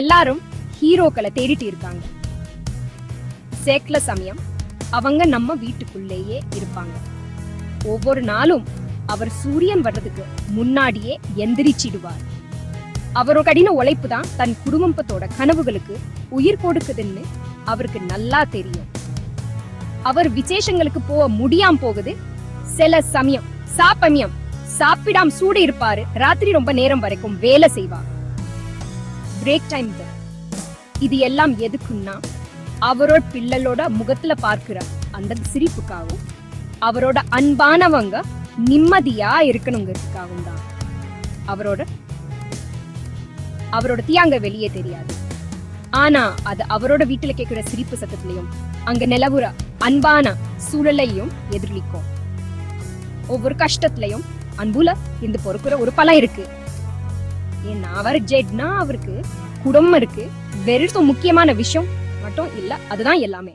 எல்லாரும் ஹீரோக்களை தேடிட்டு இருக்காங்க. சேக்கல சமயம் அவங்க நம்ம வீட்டுக்குள்ளேயே இருப்பாங்க. ஒவ்வொரு நாளும் அவர் சூரியன் வர்றதுக்கு முன்னாடியே எந்திரிச்சிடுவார். அவரோட கடின உழைப்பு தான் தன் குடும்பத்தோட கனவுகளுக்கு உயிர் கொடுக்குதுன்னு அவருக்கு நல்லா தெரியும். அவர் விசேஷங்களுக்கு போக முடியாம போகுது. சில சமயம் சாப்பிடாம சூடு இருப்பாரு. ராத்திரி ரொம்ப நேரம் வரைக்கும் வேலை செய்வார். Break time. இது எல்லாம் எதுக்குன்னா அவரோட பிள்ளைகளோட முகத்துல பார்க்கிற அந்த சிரிப்புக்காகவும் அவரோட அன்பானவங்க நிம்மதியா இருக்கணுங்கிறதுக்காகவும் தான். அவரோட தியாங்க வெளியே தெரியாது. ஆனா அது அவரோட வீட்டுல கேட்கிற சிரிப்பு சத்தத்திலையும் அங்க நிலவுற அன்பான சூழலையும் எதிர்லிக்கும். ஒவ்வொரு கஷ்டத்திலையும் அன்புல இருந்து பொறுக்கிற ஒரு பலம் இருக்கு. ஏன்னா அவர் ஜெட்னா அவருக்கு குடும்பம் இருக்கு. வெறும் முக்கியமான விஷயம் மட்டும் இல்ல, அதுதான் எல்லாமே.